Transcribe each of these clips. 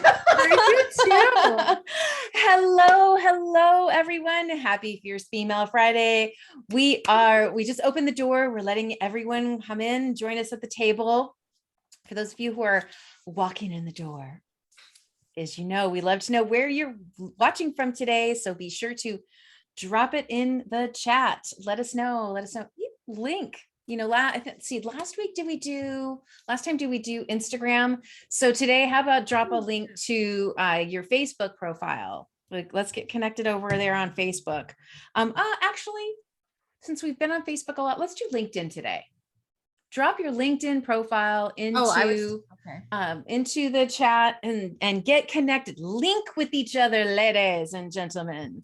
You too. Hello, everyone. Happy Fierce Female Friday. We just opened the door. We're letting everyone come in, join us at the table. For those of you who are walking in the door, as you know, we love to know where you're watching from today. So be sure to drop it in the chat. Let us know. Link. Last time did we do Instagram? So today, how about drop a link to your Facebook profile? Like, let's get connected over there on Facebook. Actually, since we've been on Facebook a lot, let's do LinkedIn today. Drop your LinkedIn profile into the chat and get connected. Link with each other, ladies and gentlemen.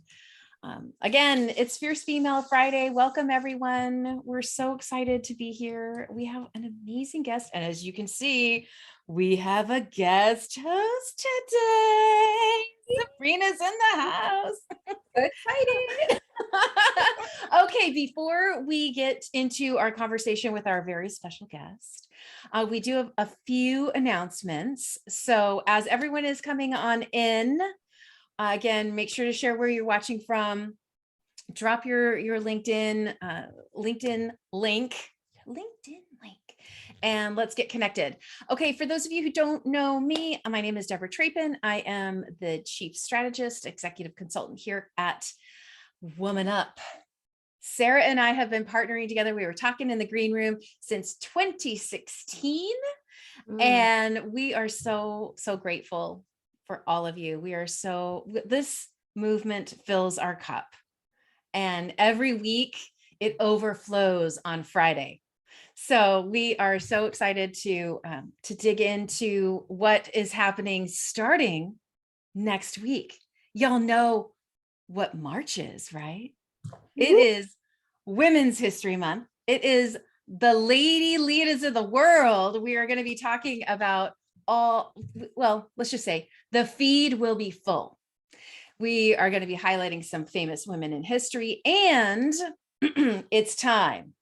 Again, it's Fierce Female Friday. Welcome, everyone. We're so excited to be here. We have an amazing guest. And as you can see, we have a guest host today. Sabrina's in the house. So excited. Okay, before we get into our conversation with our very special guest, we do have a few announcements. So as everyone is coming on in, again, make sure to share where you're watching from. Drop your LinkedIn link, and let's get connected. Okay, for those of you who don't know me, my name is Deborah Trapin. I am the Chief Strategist, Executive Consultant here at WomanUP. Sarah and I have been partnering together. We were talking in the green room since 2016, and we are so grateful for all of you. This movement fills our cup, and every week it overflows on Friday. So we are so excited to dig into what is happening starting next week. Y'all know what March is, right? It is Women's History Month. It is the lady leaders of the world. We are going to be talking about let's just say the feed will be full. We are going to be highlighting some famous women in history, and it's time.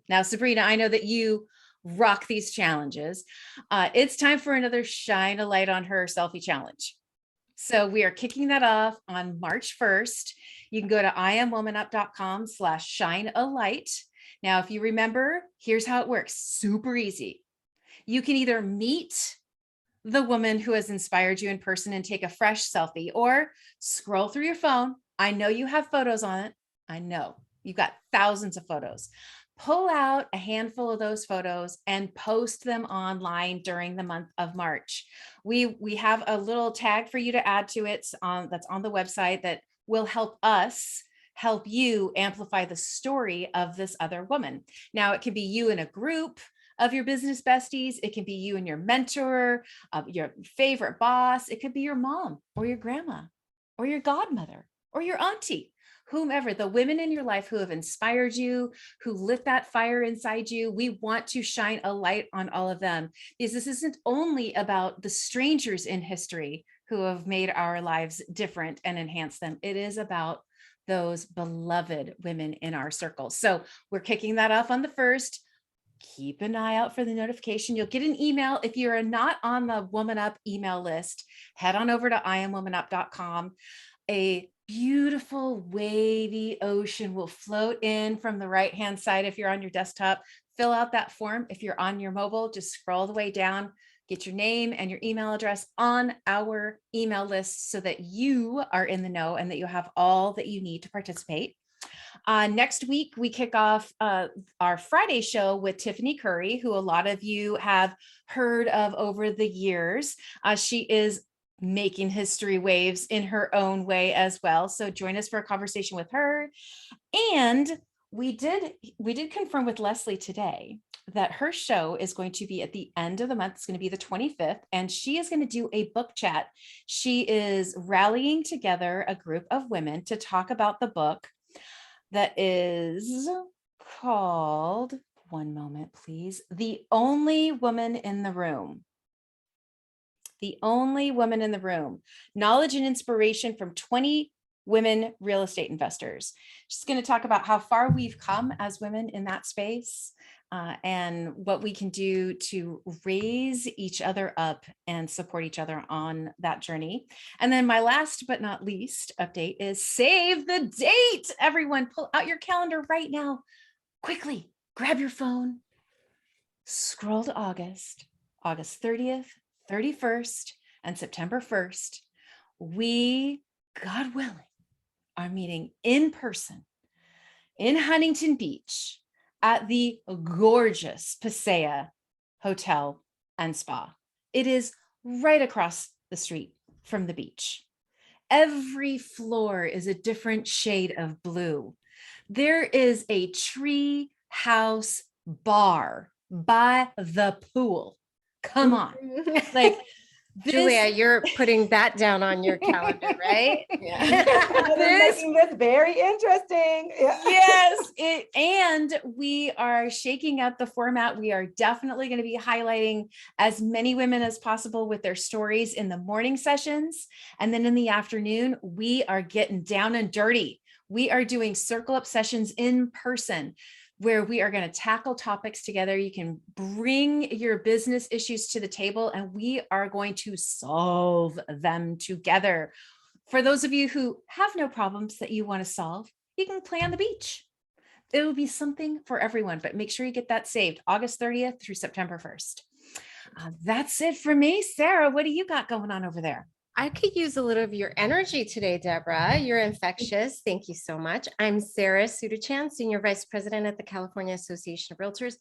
Now, Sabrina, I know that you rock these challenges. It's time for another Shine a Light on Her selfie challenge. So we are kicking that off on March 1st. You can go to iamwomanup.com/shine-a-light. Now, if you remember, here's how it works. Super easy. You can either meet the woman who has inspired you in person and take a fresh selfie, or scroll through your phone. I know you have photos on it. I know you've got thousands of photos. Pull out a handful of those photos and post them online during the month of March. We have a little tag for you to add to it that's on the website that will help us help you amplify the story of this other woman. Now, it can be you in a group of your business besties. It can be you and your mentor, your favorite boss. It could be your mom or your grandma or your godmother or your auntie, whomever, the women in your life who have inspired you, who lit that fire inside you. We want to shine a light on all of them, because this isn't only about the strangers in history who have made our lives different and enhanced them. It is about those beloved women in our circle. So we're kicking that off on the 1st. Keep an eye out for the notification. You'll get an email. If you're not on the WomanUP email list, head on over to iamwomanup.com. A beautiful wavy ocean will float in from the right-hand side if you're on your desktop. Fill out that form. If you're on your mobile, just scroll the way down, get your name and your email address on our email list so that you are in the know and that you have all that you need to participate. Next week, we kick off our Friday show with Tiffany Curry, who a lot of you have heard of over the years. She is making history waves in her own way as well. So join us for a conversation with her. And we did confirm with Leslie today that her show is going to be at the end of the month. It's going to be the 25th, and she is going to do a book chat. She is rallying together a group of women to talk about the book that is called, one moment, please, The Only Woman in the Room. The Only Woman in the Room, knowledge and inspiration from 20 women real estate investors. She's going to talk about how far we've come as women in that space, and what we can do to raise each other up and support each other on that journey. And then my last but not least update is save the date. Everyone, pull out your calendar right now. Quickly, grab your phone, scroll to August 30th, 31st, and September 1st. We, God willing, are meeting in person in Huntington Beach at the gorgeous Pasea Hotel and Spa. It is right across the street from the beach. Every floor is a different shade of blue. There is a tree house bar by the pool. Come on. Like, Julia, you're putting that down on your calendar, right? Yeah. Making this very interesting. Yeah. Yes, and we are shaking up the format. We are definitely going to be highlighting as many women as possible with their stories in the morning sessions. And then in the afternoon, we are getting down and dirty. We are doing circle up sessions in person, where we are going to tackle topics together. You can bring your business issues to the table, and we are going to solve them together. For those of you who have no problems that you want to solve, you can play on the beach. It will be something for everyone, but make sure you get that saved August 30th through September 1st. That's it for me. Sarah, what do you got going on over there? I could use a little of your energy today, Deborah. You're infectious. Thank you so much. I'm Sarah Sudachan, Senior Vice President at the California Association of Realtors,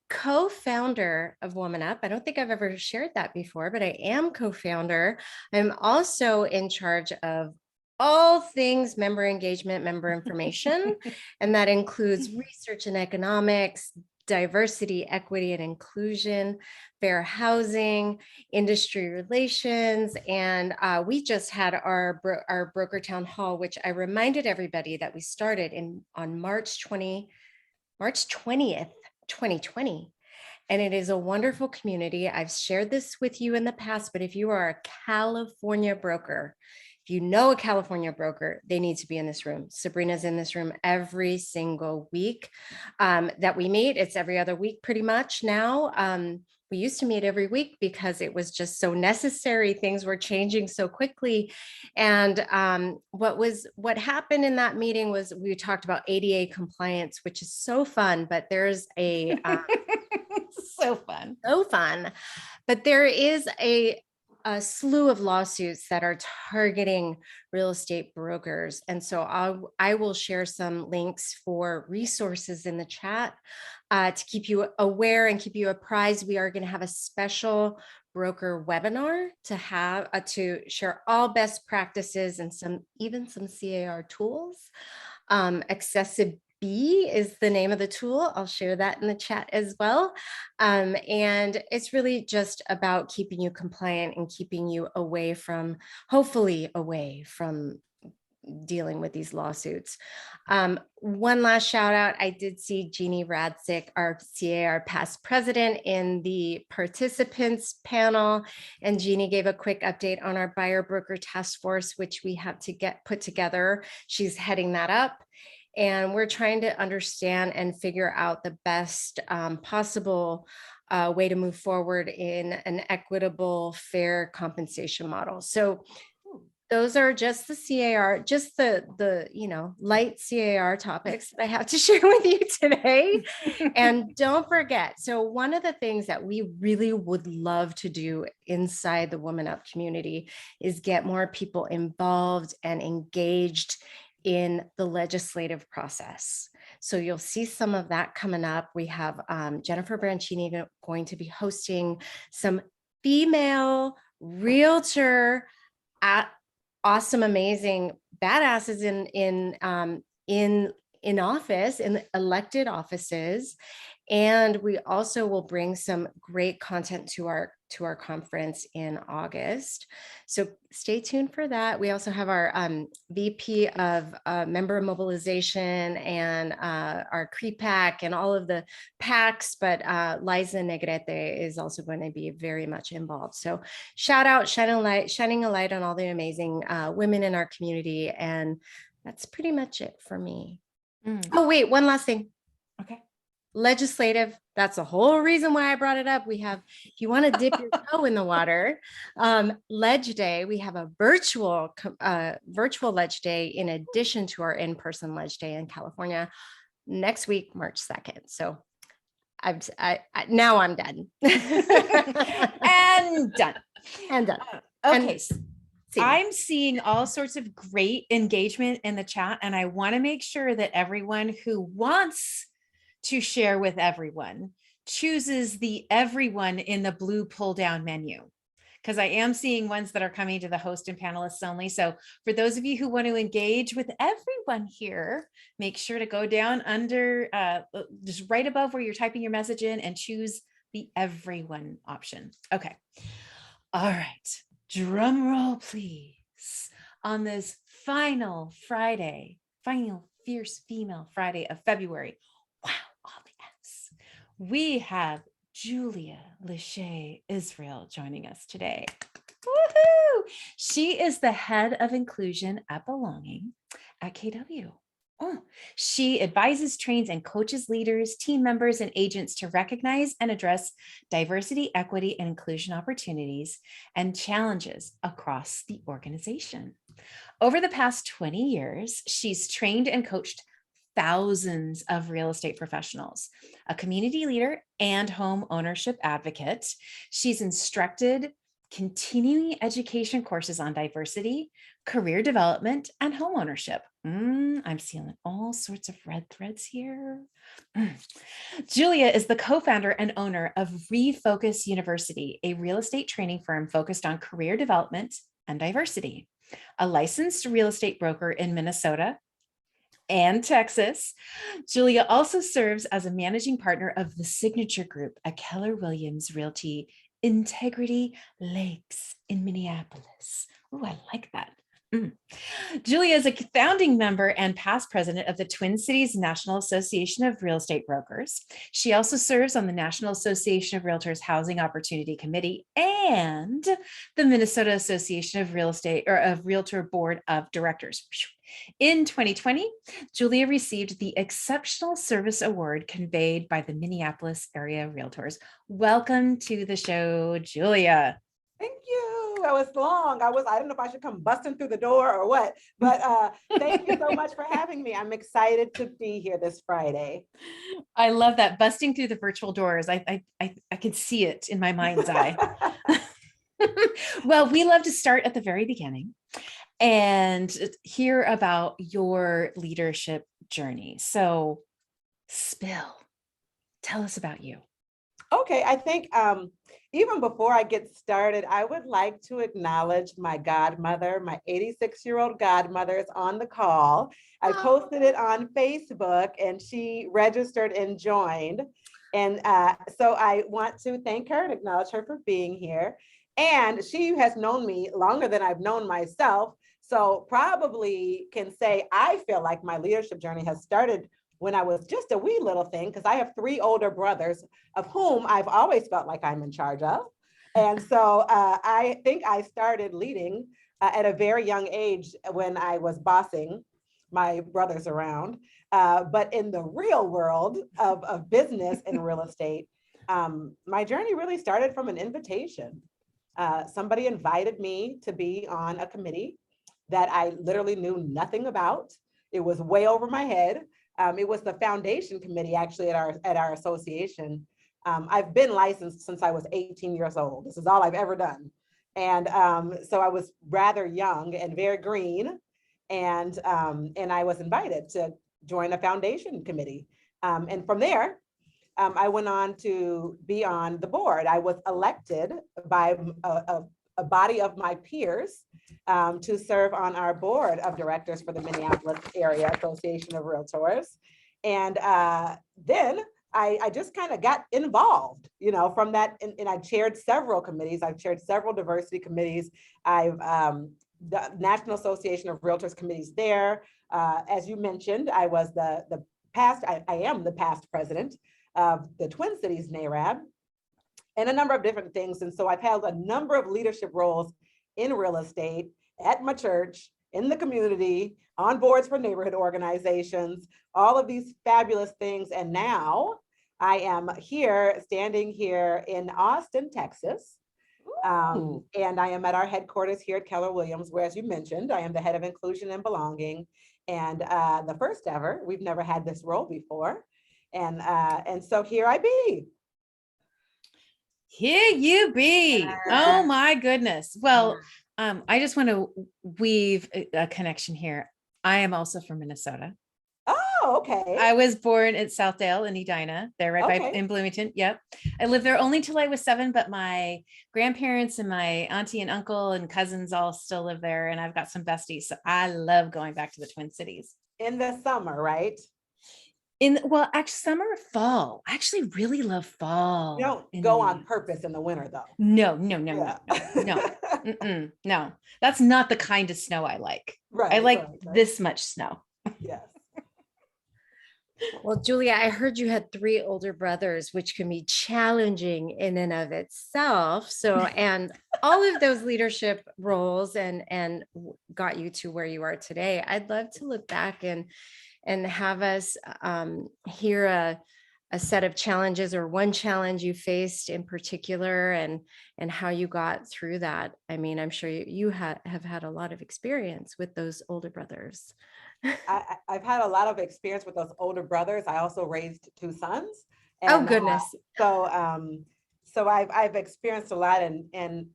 co-founder of WomanUP. I don't think I've ever shared that before, but I am co-founder. I'm also in charge of all things member engagement, member information, and that includes research and economics, diversity, equity, and inclusion, fair housing, industry relations. And we just had our broker town hall, which I reminded everybody that we started on March 20th, 2020. And it is a wonderful community. I've shared this with you in the past, but if you are a California broker, if you know a California broker, they need to be in this room. Sabrina's in this room every single week that we meet. It's every other week pretty much now. We used to meet every week because it was just so necessary. Things were changing so quickly. And what happened in that meeting was we talked about ADA compliance, which is so fun, but there's a so fun. But there is a slew of lawsuits that are targeting real estate brokers. And so I will share some links for resources in the chat to keep you aware and keep you apprised. We are going to have a special broker webinar to share all best practices and even some CAR tools. Accessibility is the name of the tool. I'll share that in the chat as well. And it's really just about keeping you compliant and keeping you hopefully away from dealing with these lawsuits. One last shout out. I did see Jeannie Radzik, our CAR past president, in the participants panel. And Jeannie gave a quick update on our buyer broker task force, which we have to get put together. She's heading that up. And we're trying to understand and figure out the best possible way to move forward in an equitable, fair compensation model. So those are just the CAR, just the light CAR topics that I have to share with you today. And don't forget, so one of the things that we really would love to do inside the WomanUP community is get more people involved and engaged in the legislative process. So you'll see some of that coming up. We have Jennifer Branchini going to be hosting some female realtor awesome, amazing badasses in office, in elected offices. And we also will bring some great content to our conference in August. So stay tuned for that. We also have our VP of member mobilization and our CREPAC and all of the PACs, but Liza Negrete is also going to be very much involved. So shout out, shining a light on all the amazing women in our community. And that's pretty much it for me. Oh, wait, one last thing. Okay. legislative, that's the whole reason why I brought it up. We have, if you want to dip your toe in the water, Ledge Day, we have a virtual Ledge Day in addition to our in-person Ledge Day in California next week, March 2nd. So now I'm done. And done. And done. Okay. See. I'm seeing all sorts of great engagement in the chat, and I want to make sure that everyone who wants to share with everyone chooses the everyone in the blue pull down menu, because I am seeing ones that are coming to the host and panelists only. So for those of you who want to engage with everyone here, make sure to go down under just right above where you're typing your message in and choose the everyone option. Okay. All right. Drum roll, please. On this final Friday, final Fierce Female Friday of February. Wow, all the F's. We have Julia Lashay Israel joining us today. Woohoo! She is the head of inclusion at Belonging at KW. Oh, she advises, trains, and coaches leaders, team members, and agents to recognize and address diversity, equity, and inclusion opportunities and challenges across the organization. Over the past 20 years, she's trained and coached thousands of real estate professionals, a community leader and home ownership advocate. She's instructed continuing education courses on diversity, career development, and home ownership. I'm seeing all sorts of red threads here. Julia is the co-founder and owner of Refocus University, a real estate training firm focused on career development and diversity. A licensed real estate broker in Minnesota and Texas, Julia also serves as a managing partner of the Signature Group at Keller Williams Realty Integrity Lakes in Minneapolis. Oh, I like that. Julia is a founding member and past president of the Twin Cities National Association of Real Estate Brokers. She also serves on the National Association of Realtors Housing Opportunity Committee and the Minnesota Association of Realtor Board of Directors. In 2020, Julia received the Exceptional Service Award conveyed by the Minneapolis Area Realtors. Welcome to the show, Julia. Thank you. That was long. I don't know if I should come busting through the door or what, but thank you so much for having me. I'm excited to be here this Friday. I love that, busting through the virtual doors. I could see it in my mind's eye. Well, we love to start at the very beginning and hear about your leadership journey. So tell us about you. Okay, I think even before I get started, I would like to acknowledge my godmother. My 86-year-old godmother is on the call. I posted it on Facebook and she registered and joined. And so I want to thank her and acknowledge her for being here. And she has known me longer than I've known myself. So probably can say I feel like my leadership journey has started when I was just a wee little thing, because I have 3 older brothers of whom I've always felt like I'm in charge of. And so I think I started leading at a very young age when I was bossing my brothers around. But in the real world of business and real estate, my journey really started from an invitation. Somebody invited me to be on a committee that I literally knew nothing about. It was way over my head. It was the foundation committee actually at our association. I've been licensed since I was 18 years old. This is all I've ever done. And so I was rather young and very green. And I was invited to join a foundation committee. And from there, I went on to be on the board. I was elected by a body of my peers to serve on our board of directors for the Minneapolis Area Association of Realtors. And then I just kind of got involved, from that. And I chaired several committees. I've chaired several diversity committees. I've the National Association of Realtors committees there. As you mentioned, I was I am the past president of the Twin Cities NARAB, and a number of different things. And so I've held a number of leadership roles in real estate, at my church, in the community, on boards for neighborhood organizations, all of these fabulous things. And now I am here, standing here in Austin, Texas. And I am at our headquarters here at Keller Williams, where, as you mentioned, I am the head of inclusion and belonging. And the first ever, we've never had this role before. And so here I be. Here you be. Oh my goodness. Well, I just want to weave a connection here. I am also from Minnesota. Oh, okay. I was born at Southdale in Edina, there right by in Bloomington. Yep. I lived there only till I was 7, but my grandparents and my auntie and uncle and cousins all still live there. And I've got some besties. So I love going back to the Twin Cities. In the summer, right? Well, actually summer or fall. I actually really love fall. You don't go on purpose in the winter though. No. That's not the kind of snow I like. Right. I like this much snow. Yes. Well, Julia, I heard you had 3 older brothers, which can be challenging in and of itself. So, and all of those leadership roles and got you to where you are today. I'd love to look back and have us hear a set of challenges or one challenge you faced in particular and how you got through that. I mean, I'm sure you have had a lot of experience with those older brothers. I've had a lot of experience with those older brothers. I also raised 2 sons. And, oh goodness! So I've experienced a lot. And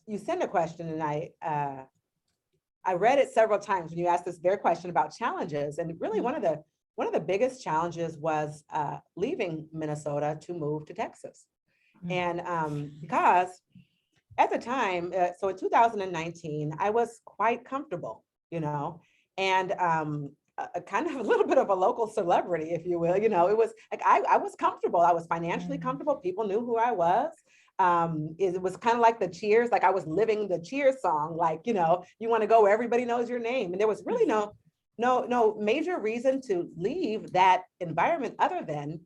you sent a question, and I read it several times when you asked this very question about challenges. And really, one of the biggest challenges was leaving Minnesota to move to Texas, and because at the time, so in 2019, I was quite comfortable, and kind of a little bit of a local celebrity, if you will. It was like I was comfortable. I was financially comfortable. People knew who I was. It was kind of like the Cheers, like I was living the Cheers song, like, you want to go where everybody knows your name. And there was really no major reason to leave that environment other than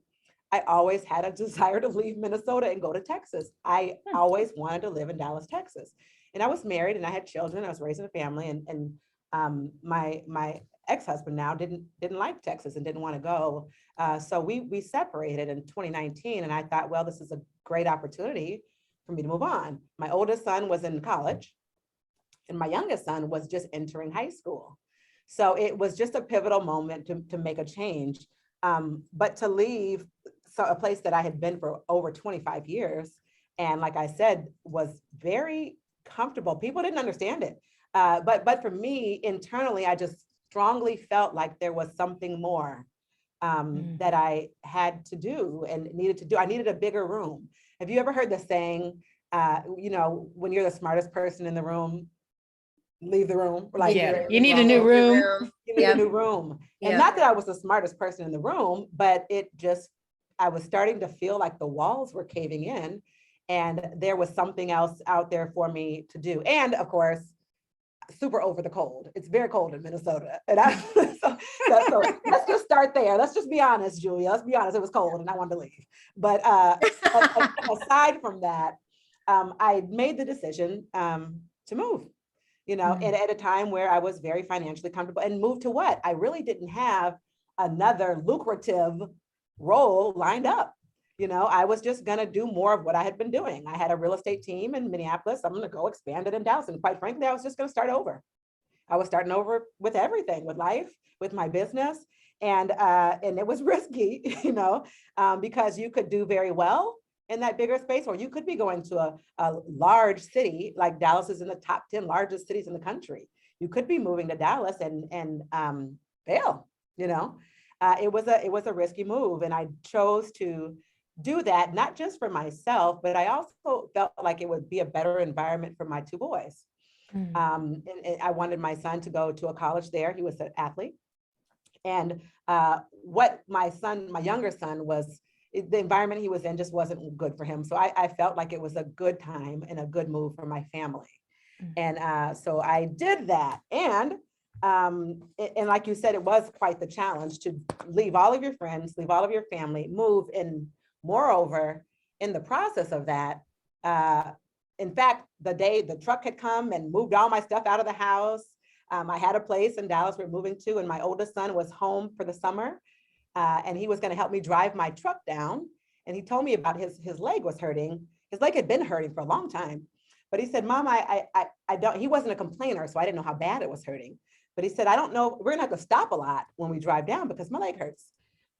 I always had a desire to leave Minnesota and go to Texas. I always wanted to live in Dallas, Texas. And I was married and I had children. I was raising a family, and my ex-husband now didn't like Texas and didn't want to go. So we separated in 2019, and I thought, well, this is a great opportunity for me to move on. My oldest son was in college and my youngest son was just entering high school. So it was just a pivotal moment to make a change. But to leave a place that I had been for over 25 years, and like I said, was very comfortable. People didn't understand it. But for me, internally, I just strongly felt like there was something more that I had to do and needed to do. I needed a bigger room. Have you ever heard the saying, when you're the smartest person in the room, leave the room? Like, you need a new room. You need a new room. And not that I was the smartest person in the room, but I was starting to feel like the walls were caving in and there was something else out there for me to do. And of course, super over the cold. It's very cold in Minnesota. And so let's just start there. Let's just be honest, Julia. Let's be honest. It was cold and I wanted to leave. But aside from that, I made the decision to move, and at a time where I was very financially comfortable, and moved to what? I really didn't have another lucrative role lined up. I was just going to do more of what I had been doing. I had a real estate team in Minneapolis. I'm going to go expand it in Dallas. And quite frankly, I was just going to start over. I was starting over with everything, with life, with my business. And it was risky, because you could do very well in that bigger space, or you could be going to a large city, like Dallas is in the top 10 largest cities in the country. You could be moving to Dallas and fail, It was a risky move. And I chose to do that, not just for myself, but I also felt like it would be a better environment for my 2 boys. And I wanted my son to go to a college there. He was an athlete. And what my younger son was, the environment he was in just wasn't good for him. So I felt like it was a good time and a good move for my family. And so I did that. And like you said, it was quite the challenge to leave all of your friends, leave all of your family, move. And moreover, in the process of that, in fact, the day the truck had come and moved all my stuff out of the house, I had a place in Dallas we're moving to, and my oldest son was home for the summer. and he was going to help me drive my truck down. And he told me about his leg was hurting. His leg had been hurting for a long time. But he said, Mom, I don't, he wasn't a complainer, so I didn't know how bad it was hurting. But he said, I don't know, we're gonna have to stop a lot when we drive down because my leg hurts.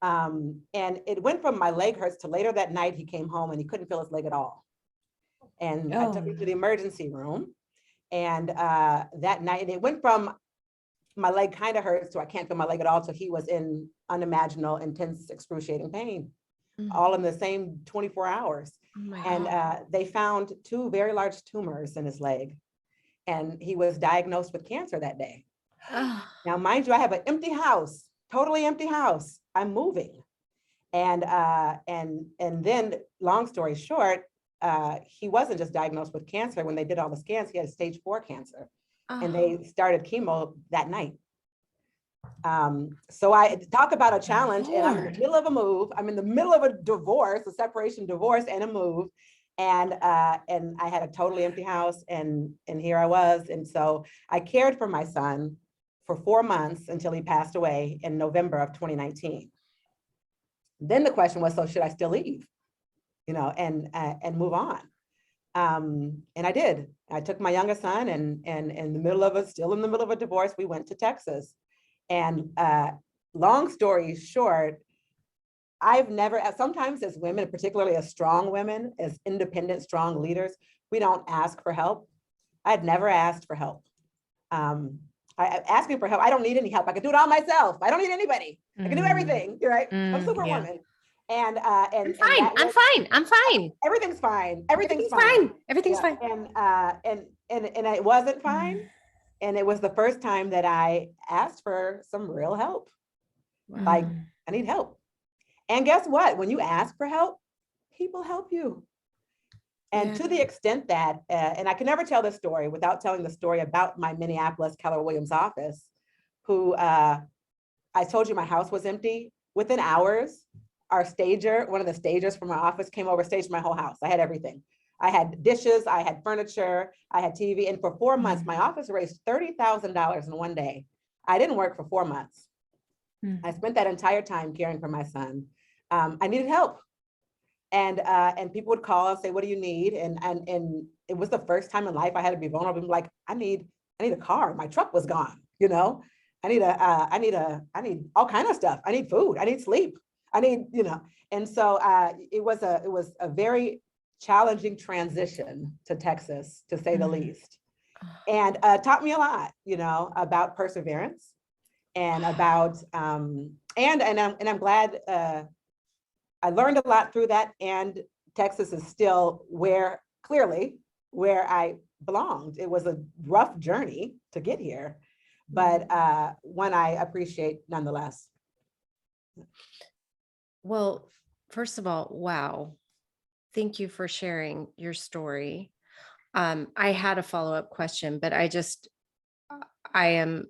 And it went from my leg hurts to later that night, he came home and he couldn't feel his leg at all. And I took him to the emergency room. And that night, it went from my leg kind of hurts to I can't feel my leg at all. So he was in unimaginable, intense, excruciating pain, all in the same 24 hours. Oh and they found 2 very large tumors in his leg. And he was diagnosed with cancer that day. Now, mind you, I have an empty house, totally empty house. I'm moving. And then long story short, he wasn't just diagnosed with cancer. When they did all the scans, he had stage 4 cancer. And they started chemo that night. So I talk about a challenge, and I'm in the middle of a move. I'm in the middle of a divorce, a separation, divorce, and a move. And I had a totally empty house, and here I was. And so I cared for my son for 4 months until he passed away in November of 2019. Then the question was, so should I still leave, and move on? And I did. I took my youngest son, and in the middle of still in the middle of a divorce, we went to Texas. And long story short, I've never, sometimes as women, particularly as strong women, as independent, strong leaders, we don't ask for help. I'd never asked for help. Asking for help, I don't need any help. I can do it all myself. I don't need anybody. I can do everything. You're right. I'm Superwoman. And I'm fine. Everything's fine. Everything's fine. Everything's fine. And it wasn't fine. And it was the first time that I asked for some real help. Like, I need help. And guess what? When you ask for help, people help you. And to the extent that, and I can never tell this story without telling the story about my Minneapolis Keller Williams office, who I told you my house was empty. Within hours, our stager, one of the stagers from my office came over, staged my whole house. I had everything. I had dishes, I had furniture, I had TV. And for 4 months, my office raised $30,000 in one day. I didn't work for 4 months. I spent that entire time caring for my son. I needed help. And people would call and say, what do you need? And it was the first time in life I had to be vulnerable. I'm like, I need a car. My truck was gone. I need all kinds of stuff. I need food. I need sleep. I need, and so it was a very challenging transition to Texas, to say the least, and taught me a lot, about perseverance and about, and I'm glad I learned a lot through that. And Texas is still clearly where I belonged. It was a rough journey to get here, but one I appreciate nonetheless. Well, first of all, wow. Thank you for sharing your story. I had a follow-up question, but I am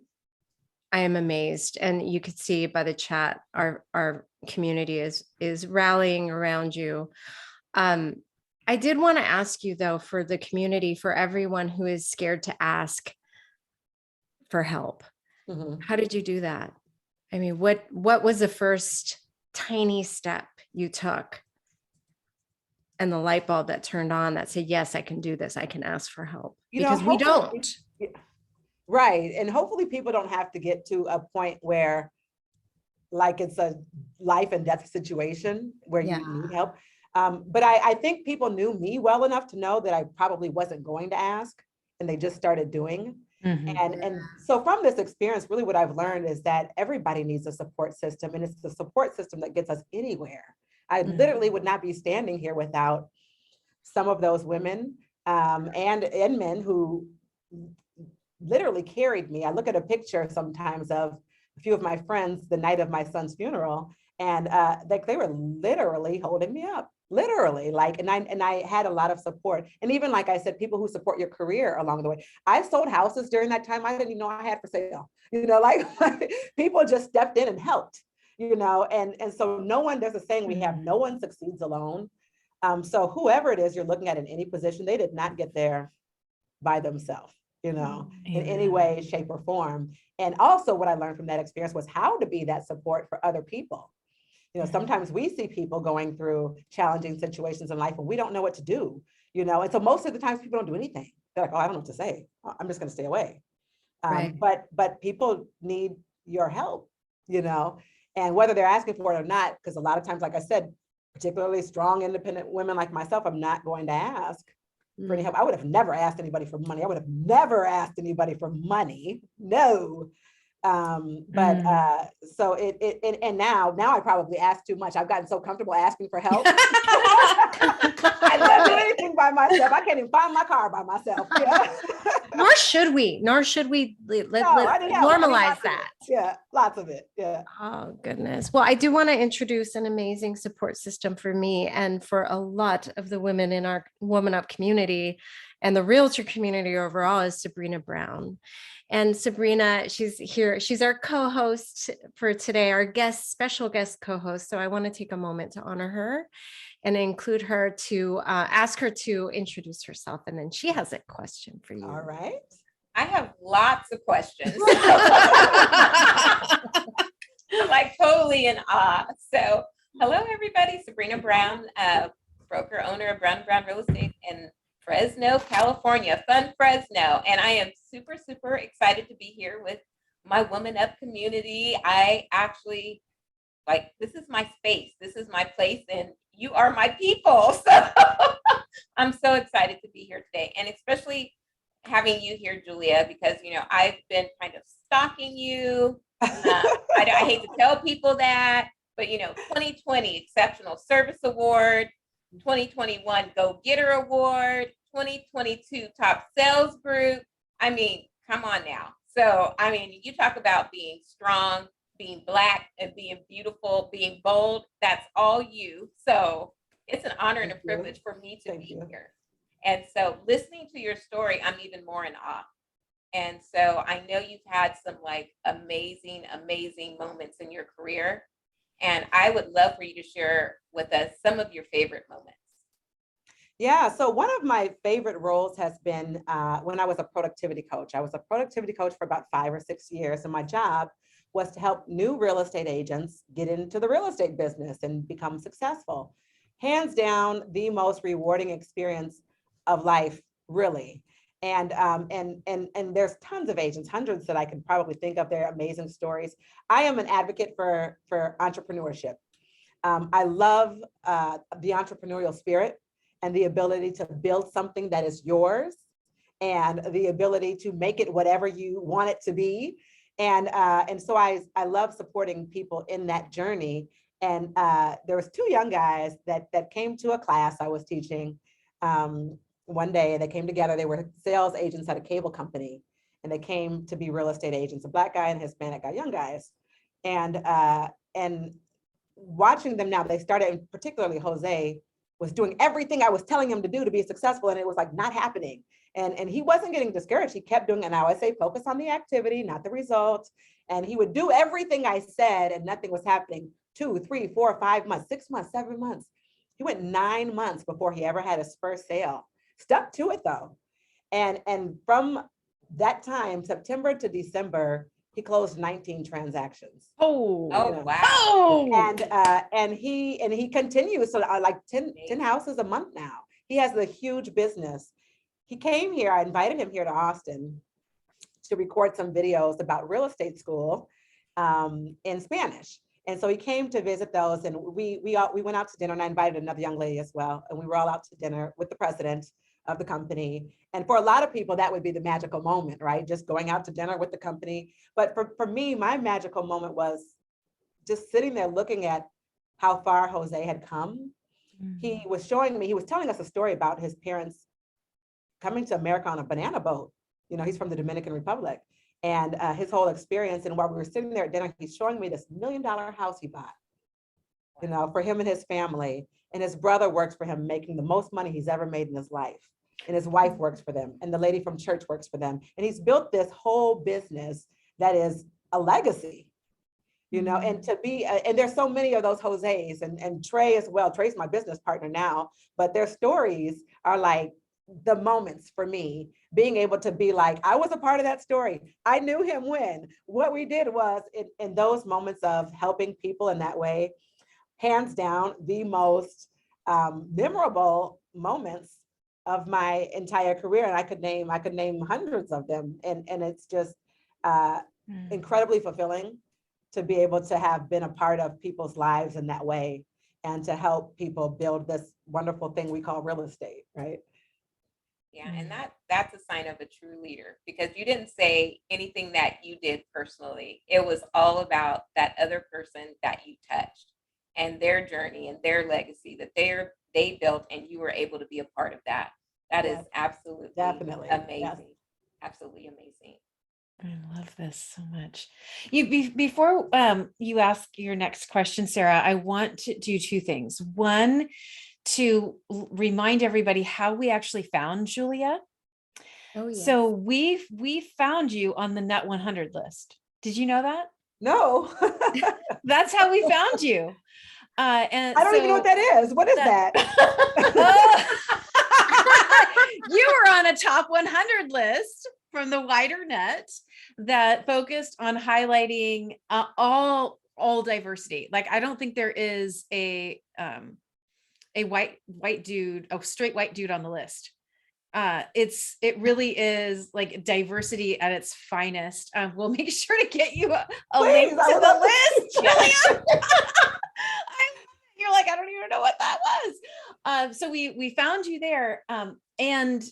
amazed. And you could see by the chat, our community is rallying around you. I did want to ask you though, for the community, for everyone who is scared to ask for help, how did you do that? I mean, what was the first tiny step you took and the light bulb that turned on that said, yes, I can do this. I can ask for help, because we don't. Right. And hopefully people don't have to get to a point where like it's a life and death situation where you need help. But I think people knew me well enough to know that I probably wasn't going to ask, and they just started doing. And so from this experience, really what I've learned is that everybody needs a support system, and it's the support system that gets us anywhere. I literally would not be standing here without some of those women and men who literally carried me. I look at a picture sometimes of a few of my friends the night of my son's funeral, and they were literally holding me up. Literally, and I had a lot of support. And even like I said, people who support your career along the way. I sold houses during that time I didn't even know I had for sale. People just stepped in and helped, and so there's a saying we have, no one succeeds alone. So whoever it is you're looking at in any position, they did not get there by themselves, in any way, shape, or form. And also what I learned from that experience was how to be that support for other people. Sometimes we see people going through challenging situations in life and we don't know what to do, and so most of the times people don't do anything. They're like, oh, I don't know what to say. I'm just going to stay away. Right. But people need your help, and whether they're asking for it or not, because a lot of times, like I said, particularly strong, independent women like myself, I'm not going to ask for any help. I would have never asked anybody for money. I would have never asked anybody for money. No. So and now I probably ask too much. I've gotten so comfortable asking for help. I don't do anything by myself. I can't even find my car by myself. Yeah. Nor should we normalize that. Yeah, lots of it. Yeah. Oh, goodness. Well, I do want to introduce an amazing support system for me and for a lot of the women in our WomanUP community and the realtor community overall is Sabrina Brown. And Sabrina, she's here. She's our co-host for today, our special guest co-host. So I want to take a moment to honor her and include her to ask her to introduce herself. And then she has a question for you. All right. I have lots of questions. I'm like totally in awe. So hello, everybody. Sabrina Brown, broker owner of Brown & Brown Real Estate in Fresno, California, fun Fresno. And I am super, super excited to be here with my WomanUP community. I actually, this is my space. This is my place. And you are my people. So I'm so excited to be here today. And especially having you here, Julia, because, I've been kind of stalking you. I hate to tell people that, but, 2020 Exceptional Service Award, 2021 Go Getter Award, 2022 Top Sales Group. I mean, come on now. So, you talk about being strong, being Black, and being beautiful, being bold. That's all you. So it's an honor and a privilege for me to be here. And so listening to your story, I'm even more in awe. And so I know you've had some amazing, amazing moments in your career. And I would love for you to share with us some of your favorite moments. Yeah, so one of my favorite roles has been when I was a productivity coach. I was a productivity coach for about 5 or 6 years, and my job was to help new real estate agents get into the real estate business and become successful. Hands down, the most rewarding experience of life, really. And there's tons of agents, hundreds that I can probably think of. They're amazing stories. I am an advocate for entrepreneurship. I love the entrepreneurial spirit and the ability to build something that is yours and the ability to make it whatever you want it to be. And so I love supporting people in that journey. And there was 2 young guys that came to a class I was teaching one day. They came together. They were sales agents at a cable company, and they came to be real estate agents, a Black guy and a Hispanic guy, young guys. And watching them now, they started, and particularly Jose was doing everything I was telling him to do to be successful, and it was not happening. And he wasn't getting discouraged. He kept doing it. And I would say, focus on the activity, not the result. And he would do everything I said, and nothing was happening. 2, 3, 4, 5 months, 6 months, 7 months. He went 9 months before he ever had his first sale. Stuck to it though. And from that time, September to December, he closed 19 transactions. Wow. And he continues. So 10 houses a month now. He has a huge business. He came here. I invited him here to Austin to record some videos about real estate school in Spanish. And so he came to visit those, and we went out to dinner, and I invited another young lady as well. And we were all out to dinner with the president of the company. And for a lot of people, that would be the magical moment, right? Just going out to dinner with the company. But for me, my magical moment was just sitting there looking at how far Jose had come. Mm-hmm. He was telling us a story about his parents coming to America on a banana boat. He's from the Dominican Republic, and his whole experience. And while we were sitting there at dinner, he's showing me this $1 million house he bought, for him and his family. And his brother works for him, making the most money he's ever made in his life. And his wife works for them, and the lady from church works for them. And he's built this whole business that is a legacy, and to be, and there's so many of those Jose's, and Trey as well. Trey's my business partner now, but their stories are the moments for me, being able to be I was a part of that story. I knew him when. What we did was in those moments of helping people in that way, hands down the most memorable moments of my entire career. And I could name hundreds of them. And it's just incredibly fulfilling to be able to have been a part of people's lives in that way and to help people build this wonderful thing we call real estate, right? Yeah, and that's a sign of a true leader, because you didn't say anything that you did personally. It was all about that other person that you touched and their journey and their legacy that they built, and you were able to be a part of that. That is absolutely definitely amazing. yes. Absolutely amazing. I love this so much. Before you ask your next question, Sarah, I want to do two things. One, to remind everybody how we actually found Julia. Oh, yes. So we found you on the Net 100 list. Did you know that? No. That's how we found you. And I don't even know what that is. What is that? You were on a top 100 list from the wider net that focused on highlighting all diversity. Like, I don't think there is a white dude, a straight white dude on the list. It really is like diversity at its finest. We'll make sure to get you a link to the list, Julia. You're like, I don't even know what that was. So we found you there. And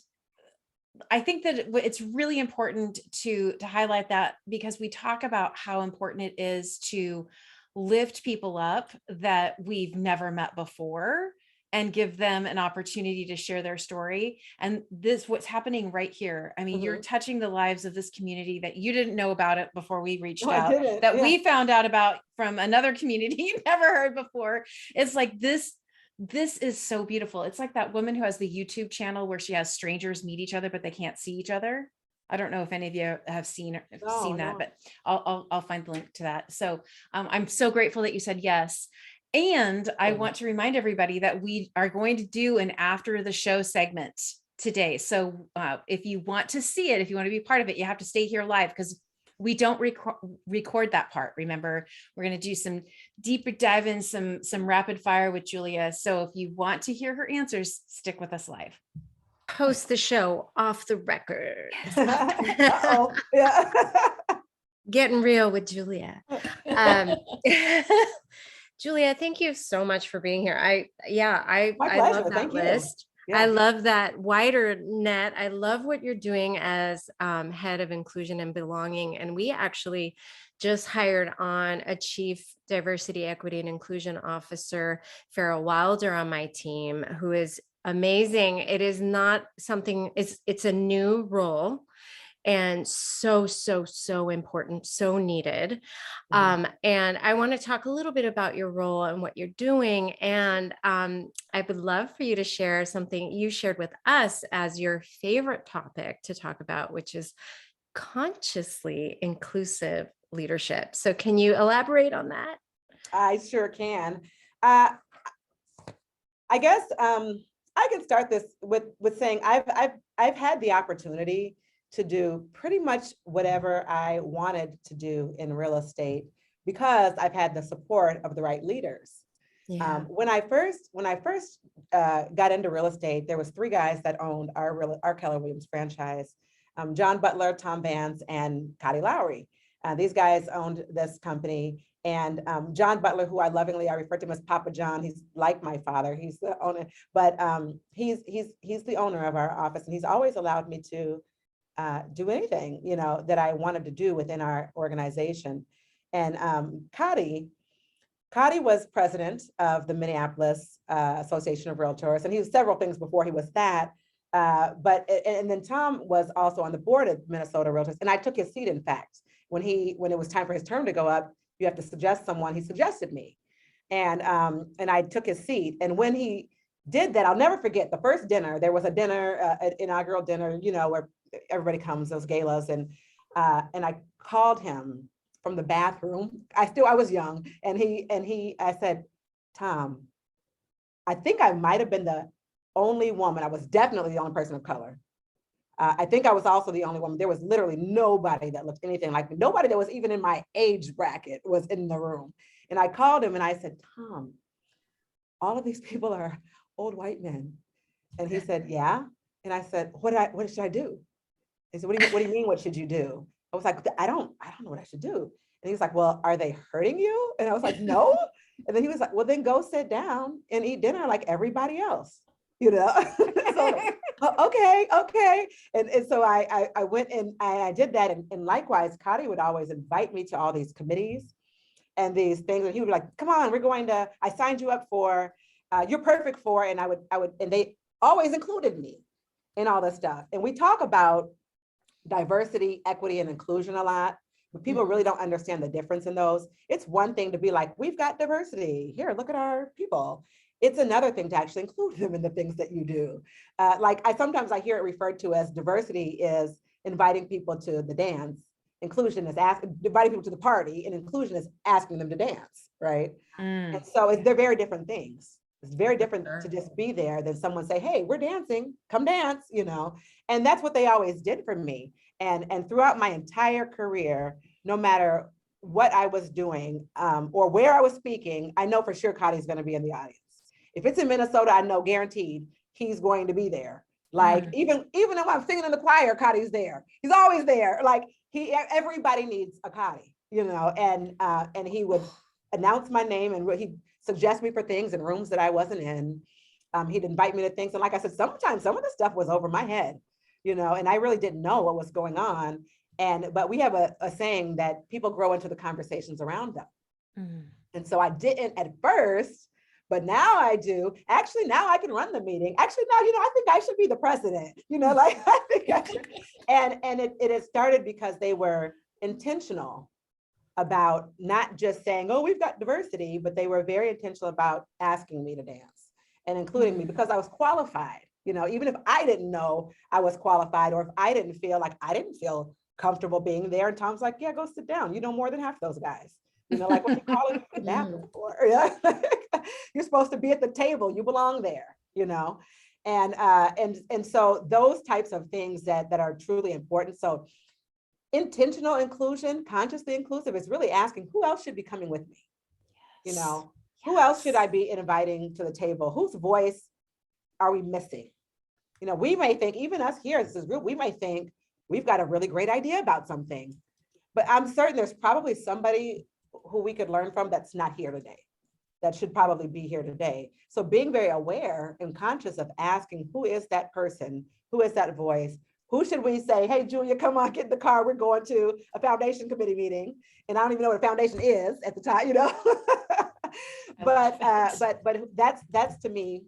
I think that it's really important to highlight that, because we talk about how important it is to lift people up that we've never met before and give them an opportunity to share their story. And this, what's happening right here. I mean, you're touching the lives of this community that you didn't know about it before we reached out, that we found out about from another community you never heard before. It's like this is so beautiful. It's like that woman who has the YouTube channel where she has strangers meet each other, but they can't see each other. I don't know if any of you have seen that, but I'll find the link to that. So I'm so grateful that you said yes. And I want to remind everybody that we are going to do an after the show segment today. So if you want to see it, if you want to be part of it, you have to stay here live, because we don't record that part. Remember, we're going to do some deeper dive in, some rapid fire with Julia. So if you want to hear her answers, stick with us live. Post the show off the record. Yeah. Getting real with Julia. Julia, thank you so much for being here. I love that list. Yeah. I love that wider net. I love what you're doing as head of inclusion and belonging. And we actually just hired on a chief diversity, equity, and inclusion officer, Farrell Wilder, on my team, who is amazing. It is not something, it's a new role. And so important, so needed. And I want to talk a little bit about your role and what you're doing. And I would love for you to share something you shared with us as your favorite topic to talk about, which is consciously inclusive leadership. So can you elaborate on that? I sure can. I guess I can start this with saying I've had the opportunity to do pretty much whatever I wanted to do in real estate, because I've had the support of the right leaders. Yeah. When I first got into real estate, there was 3 guys that owned our Keller Williams franchise: John Butler, Tom Vance, and Cotty Lowry. These guys owned this company. And John Butler, who I refer to him as Papa John. He's like my father. He's the owner, but he's the owner of our office, and he's always allowed me to do anything, that I wanted to do within our organization. And Cotty was president of the Minneapolis Association of Realtors, and he was several things before he was that. And then Tom was also on the board of Minnesota Realtors, and I took his seat. In fact, when it was time for his term to go up, you have to suggest someone. He suggested me, and I took his seat. And when he did that, I'll never forget the first dinner. There was a dinner, an inaugural dinner, where everybody comes, those galas, and I called him from the bathroom. I was young, and I said, Tom, I think I might have been the only woman. I was definitely the only person of color. I think I was also the only woman. There was literally nobody that looked anything like me. Nobody that was even in my age bracket was in the room. And I called him and I said, Tom, all of these people are old white men. And he said, yeah. And I said, what should I do? He said, what do you mean, what should you do? I was like, I don't know what I should do. And he was like, well, are they hurting you? And I was like, no. And then he was like, well, then go sit down and eat dinner like everybody else, So, okay. And so I went and I did that. And likewise, Cotty would always invite me to all these committees and these things. And he would be like, come on, I signed you up for, you're perfect for, and I would, and they always included me in all this stuff. And we talk about diversity, equity, and inclusion a lot, but people really don't understand the difference in those. It's one thing to be like, we've got diversity here, look at our people. It's another thing to actually include them in the things that you do. Sometimes I hear it referred to as diversity is inviting people to the dance. Inclusion is inviting people to the party, and inclusion is asking them to dance, right? And so they're very different things. It's very different to just be there than someone say, hey, we're dancing, come dance, And that's what they always did for me. And throughout my entire career, no matter what I was doing or where I was speaking, I know for sure Cotty's going to be in the audience. If it's in Minnesota, I know guaranteed he's going to be there. Like even if I'm singing in the choir, Cotty's there. He's always there. Like everybody needs a Cotty, and he would announce my name and he'd suggest me for things in rooms that I wasn't in. He'd invite me to things. And like I said, sometimes some of the stuff was over my head, and I really didn't know what was going on. But we have a saying that people grow into the conversations around them. And so I didn't at first, but now I do. Actually, now I can run the meeting. Actually, now, I think I should be the president, I think I should. And it has started because they were intentional about not just saying, oh, we've got diversity, but they were very intentional about asking me to dance and including me because I was qualified, even if I didn't know I was qualified, or if I didn't feel comfortable being there. And Tom's like, yeah, go sit down. You know more than half those guys. Like what you calling for the bathroom for? Yeah. You're supposed to be at the table. You belong there, And so those types of things that are truly important. So intentional inclusion, consciously inclusive, is really asking who else should be coming with me? Who else should I be inviting to the table? Whose voice are we missing? We may think, even us here, this is real, we may think we've got a really great idea about something, but I'm certain there's probably somebody who we could learn from that's not here today, that should probably be here today. So being very aware and conscious of asking, who is that person? Who is that voice? Who should we say, hey, Julia, come on, get in the car. We're going to a foundation committee meeting. And I don't even know what a foundation is at the time, But that's to me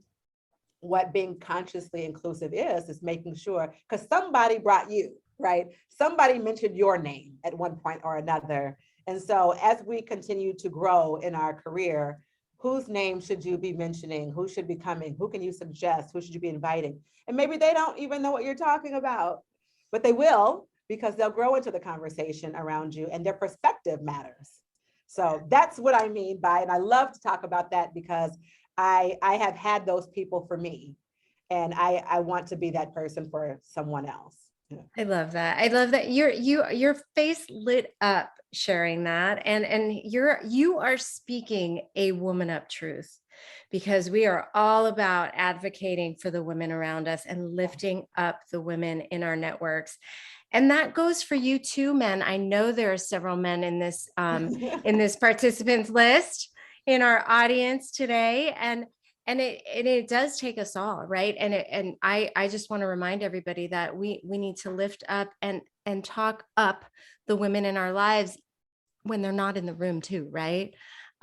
what being consciously inclusive is making sure, because somebody brought you, right? Somebody mentioned your name at one point or another. And so as we continue to grow in our career, whose name should you be mentioning? Who should be coming? Who can you suggest? Who should you be inviting? And maybe they don't even know what you're talking about, but they will, because they'll grow into the conversation around you and their perspective matters. So that's what I mean by, and I love to talk about that because I have had those people for me, and I want to be that person for someone else. I love that. I love that your face lit up sharing that, and you are speaking a woman up truth, because we are all about advocating for the women around us and lifting up the women in our networks. And that goes for you too, men. I know there are several men in this participants list in our audience today, and it does take us all, right? And I just want to remind everybody that we need to lift up and talk up the women in our lives when they're not in the room too, right?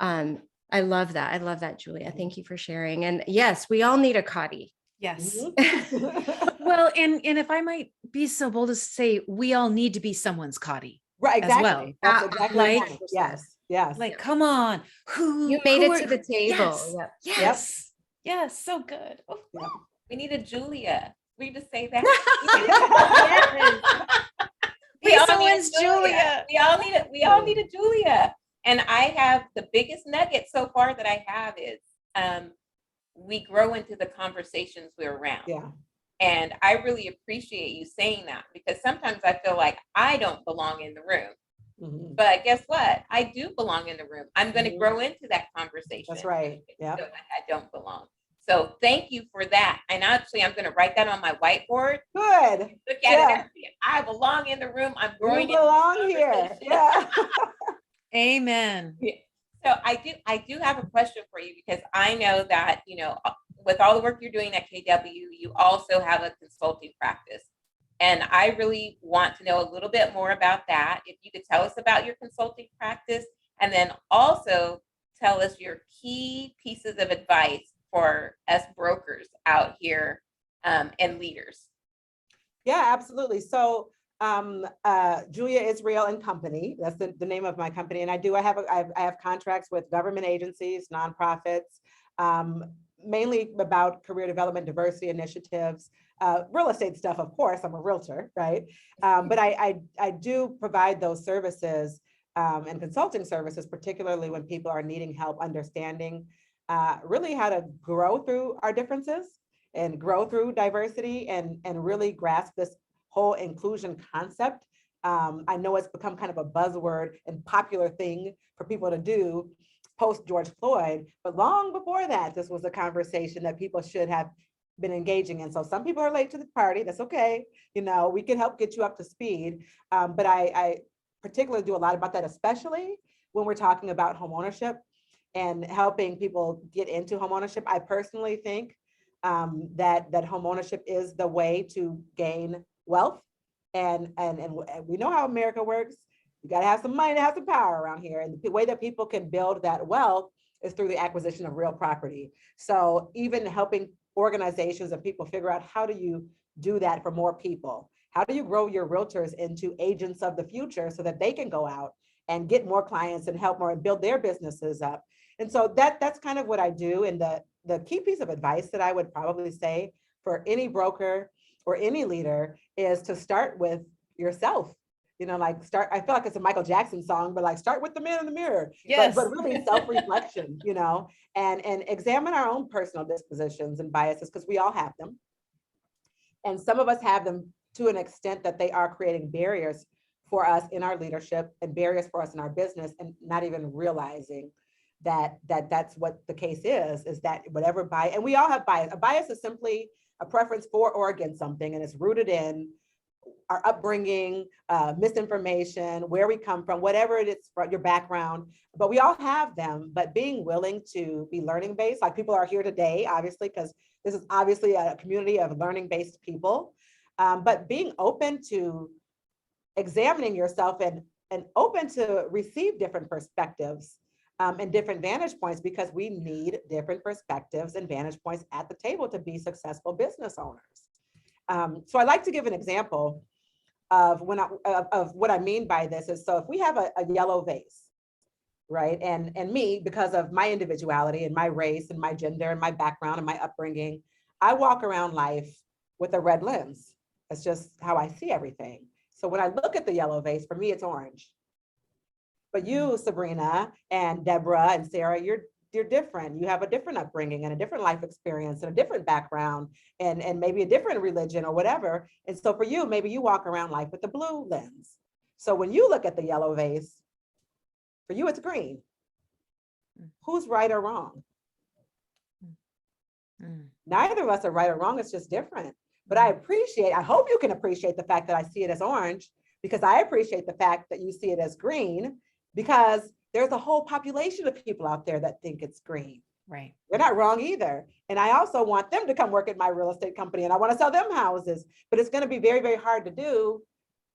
I love that. I love that, Julia. Thank you for sharing. And yes, we all need a Cotty. Yes. Well, and if I might be so bold as to say, we all need to be someone's Cotty. Right, exactly. As well. That's exactly like, right. Yes. Like, come on. You made it to the table. Yes. Yes. So good. Oh, Yep. We need a Julia. We just say that. We all need a Julia. We all need a Julia. And I have the biggest nugget so far that I have is we grow into the conversations we're around. Yeah. And I really appreciate you saying that, because sometimes I feel like I don't belong in the room. Mhm. But guess what? I do belong in the room. I'm going to Mhm. grow into that conversation. That's right. So Yeah. I don't belong. So thank you for that. And actually, I'm going to write that on my whiteboard. Good. Look at it. I belong in the room. I'm growing. You belong here. Yeah. Amen. Yeah. So I do have a question for you, because I know that, with all the work you're doing at KW, you also have a consulting practice. And I really want to know a little bit more about that. If you could tell us about your consulting practice, and then also tell us your key pieces of advice for us brokers out here, and leaders. Yeah, absolutely. So Julia Israel and Company, that's the name of my company. And I have contracts with government agencies, nonprofits, mainly about career development, diversity initiatives, real estate stuff, of course, I'm a realtor, right? But I do provide those services and consulting services, particularly when people are needing help understanding really how to grow through our differences and grow through diversity and really grasp this whole inclusion concept. I know it's become kind of a buzzword and popular thing for people to do post George Floyd, but long before that, this was a conversation that people should have been engaging in. So some people are late to the party. That's okay. We can help get you up to speed. But I particularly do a lot about that, especially when we're talking about homeownership and helping people get into homeownership. I personally think that homeownership is the way to gain wealth. And we know how America works. You got to have some money to have some power around here. And the way that people can build that wealth is through the acquisition of real property. So even helping organizations and people figure out, how do you do that for more people? How do you grow your realtors into agents of the future so that they can go out and get more clients and help more and build their businesses up? And so that's kind of what I do. And the key piece of advice that I would probably say for any broker or any leader is to start with yourself. I feel like it's a Michael Jackson song, but start with the man in the mirror. Yes. But really self-reflection, and examine our own personal dispositions and biases, because we all have them. And some of us have them to an extent that they are creating barriers for us in our leadership and barriers for us in our business, and not even realizing that's what the case is that whatever bias, and we all have bias. A bias is simply a preference for or against something, and it's rooted in our upbringing, misinformation, where we come from, whatever it is, from your background. But we all have them. But being willing to be learning based, like people are here today, obviously, because this is obviously a community of learning based people. But being open to examining yourself and open to receive different perspectives and different vantage points, because we need different perspectives and vantage points at the table to be successful business owners. So I like to give an example of what I mean by this is, so if we have a yellow vase, right? And me, because of my individuality and my race and my gender and my background and my upbringing, I walk around life with a red lens. That's just how I see everything. So when I look at the yellow vase, for me, it's orange. But you, Sabrina and Deborah and Sarah, you're different. You have a different upbringing and a different life experience and a different background and maybe a different religion or whatever. And so for you, maybe you walk around life with a blue lens. So when you look at the yellow vase, for you, it's green. Who's right or wrong? Neither of us are right or wrong. It's just different. But I hope you can appreciate the fact that I see it as orange, because I appreciate the fact that you see it as green, because there's a whole population of people out there that think it's green. Right. They're not wrong either. And I also want them to come work at my real estate company, and I want to sell them houses, but it's going to be very, very hard to do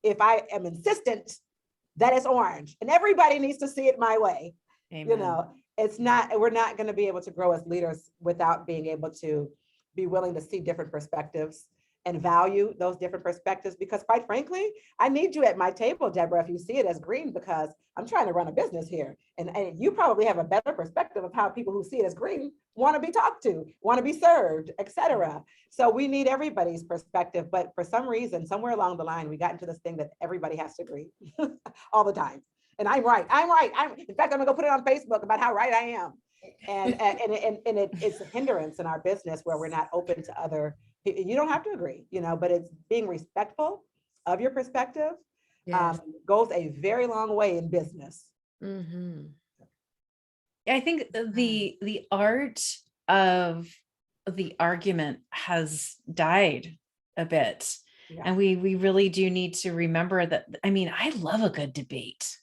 if I am insistent that it's orange, and everybody needs to see it my way. Amen. We're not going to be able to grow as leaders without being able to be willing to see different perspectives and value those different perspectives, because quite frankly, I need you at my table, Deborah, if you see it as green, because I'm trying to run a business here. And you probably have a better perspective of how people who see it as green want to be talked to, want to be served, et cetera. So we need everybody's perspective, but for some reason, somewhere along the line, we got into this thing that everybody has to agree all the time. And I'm right. In fact, I'm gonna go put it on Facebook about how right I am. And it's a hindrance in our business where we're not open to other. You don't have to agree, but it's being respectful of your perspective, Yes. goes a very long way in business. Mhm. I think the art of the argument has died a bit. Yeah. And we really do need to remember that. I mean, I love a good debate.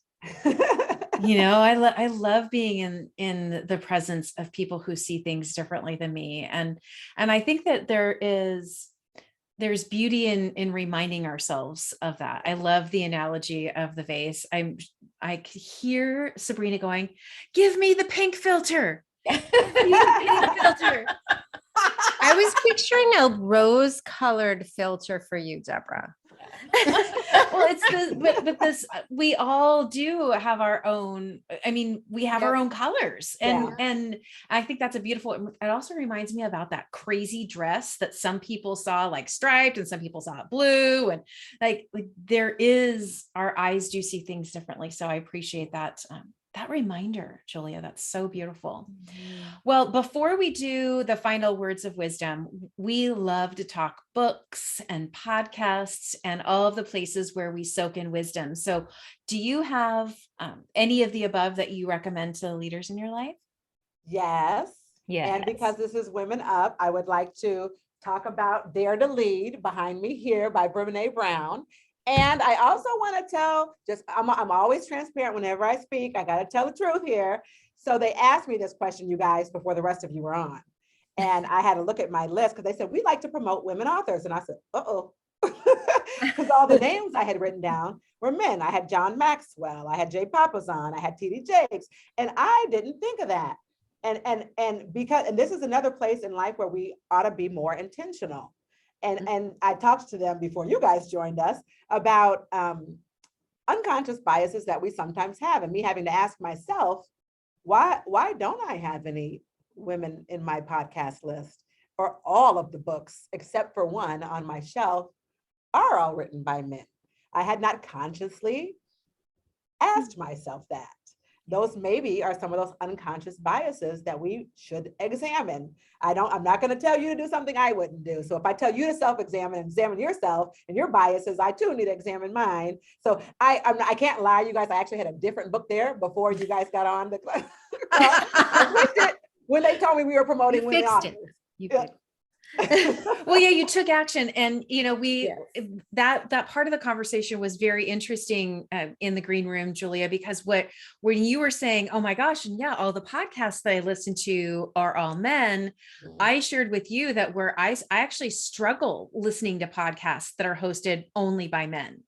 I love being in the presence of people who see things differently than me. And I think that there's beauty in reminding ourselves of that. I love the analogy of the vase. I could hear Sabrina going, "Give me the pink filter. Give me the pink filter." I was picturing a rose-colored filter for you, Deborah. Well, it's but this, we all do have our own, I mean, we have our own colors, and I think that's a beautiful, it also reminds me about that crazy dress that some people saw like striped and some people saw it blue, and like there is, our eyes do see things differently. So I appreciate that that reminder, Julia. That's so beautiful. Well, before we do the final words of wisdom, we love to talk books and podcasts and all of the places where we soak in wisdom. So do you have any of the above that you recommend to leaders in your life? Yes. Yeah. And because this is Women Up, I would like to talk about Dare to Lead behind me here by Brene Brown. And I also want to tell, I'm always transparent whenever I speak. I got to tell the truth here. So they asked me this question, you guys, before the rest of you were on. And I had to look at my list because they said, we like to promote women authors. And I said, uh-oh. Because all the names I had written down were men. I had John Maxwell, I had Jay Papasan, I had T.D. Jakes, and I didn't think of that. And because, and this is another place in life where we ought to be more intentional. And I talked to them before you guys joined us about unconscious biases that we sometimes have, and me having to ask myself, why don't I have any women in my podcast list? Or all of the books, except for one on my shelf, are all written by men. I had not consciously asked myself that. Those maybe are some of those unconscious biases that we should examine. I'm not going to tell you to do something I wouldn't do. So if I tell you to self-examine and examine yourself and your biases, I too need to examine mine. So I can't lie, you guys. I actually had a different book there before you guys got on the call. I switched it when they told me we were promoting women authors. Well, yeah, you took action, and that part of the conversation was very interesting in the green room, Julia, because when you were saying, oh my gosh, and all the podcasts that I listen to are all men, I shared with you that where I actually struggle listening to podcasts that are hosted only by men,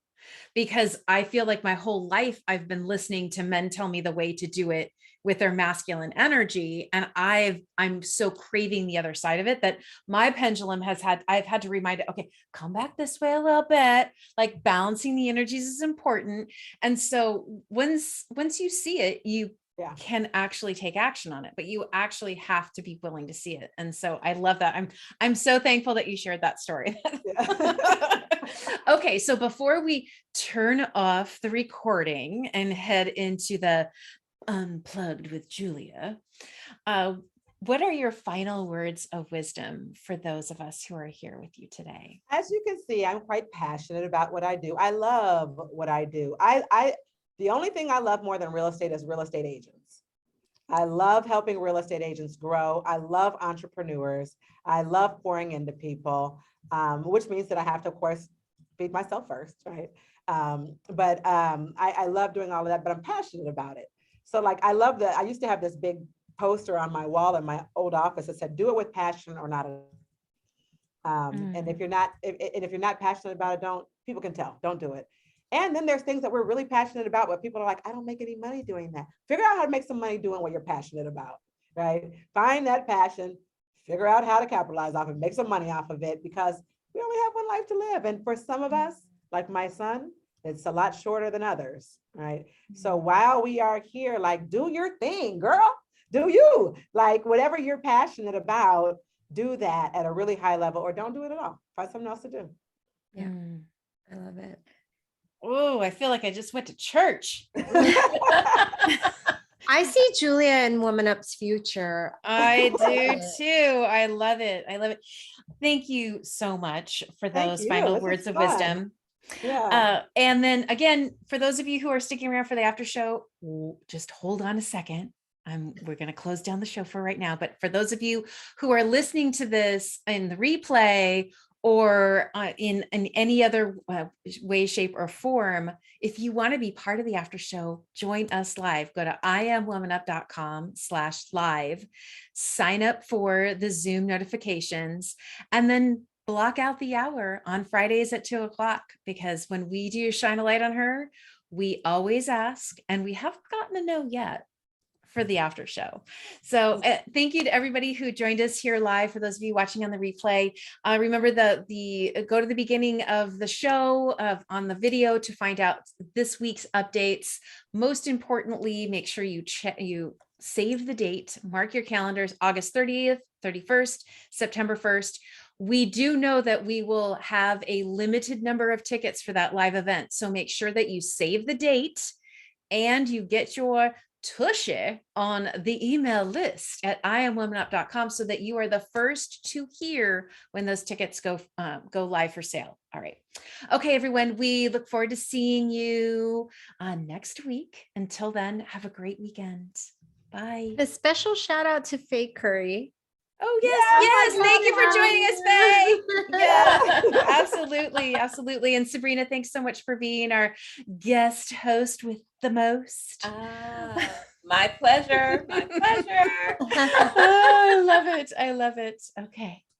because I feel like my whole life I've been listening to men tell me the way to do it with their masculine energy. And I'm so craving the other side of it that my pendulum I've had to remind it, okay, come back this way a little bit, like balancing the energies is important. And so once you see it, you can actually take action on it, but you actually have to be willing to see it. And so I love that. I'm so thankful that you shared that story. Okay. So before we turn off the recording and head into the Unplugged with Julia, what are your final words of wisdom for those of us who are here with you today? As you can see, I'm quite passionate about what I do. I love what I do. The only thing I love more than real estate is real estate agents. I love helping real estate agents grow. I love entrepreneurs. I love pouring into people, which means that I have to, of course, feed myself first, right? I love doing all of that, but I'm passionate about it. So like, I used to have this big poster on my wall in my old office that said, do it with passion or not. And if you're not passionate about it, people can tell, don't do it. And then there's things that we're really passionate about, but people are like, I don't make any money doing that. Figure out how to make some money doing what you're passionate about, right? Find that passion, figure out how to capitalize off it, make some money off of it, because we only have one life to live. And for some of us, like my son, it's a lot shorter than others, right? So while we are here, like, do your thing, girl, do you, like, whatever you're passionate about, do that at a really high level, or don't do it at all. Find something else to do. Yeah, I love it. Oh, I feel like I just went to church. I see Julia in WomanUP's future. I do too. I love it. I love it. Thank you so much for those final words of wisdom. Yeah. And then again, for those of you who are sticking around for the after show, just hold on a second. We're going to close down the show for right now. But for those of you who are listening to this in the replay or in any other way, shape, or form, if you want to be part of the after show, join us live. Go to IamWomanUp.com/live, sign up for the Zoom notifications, and then block out the hour on Fridays at 2:00, because when we do Shine a Light on Her, we always ask, and we haven't gotten a no yet for the after show. So thank you to everybody who joined us here live. For those of you watching on the replay, remember the go to the beginning of the show on the video to find out this week's updates. Most importantly, make sure you save the date, mark your calendars, August 30th, 31st, September 1st. We do know that we will have a limited number of tickets for that live event. So make sure that you save the date and you get your tushy on the email list at IamWomanUp.com so that you are the first to hear when those tickets go live for sale. All right. Okay, everyone, we look forward to seeing you next week. Until then, have a great weekend. Bye. A special shout out to Faye Curry. Oh, yes. Thank you for joining us, Faye. Yeah, absolutely. And Sabrina, thanks so much for being our guest host with the most. My pleasure. Oh, I love it. Okay.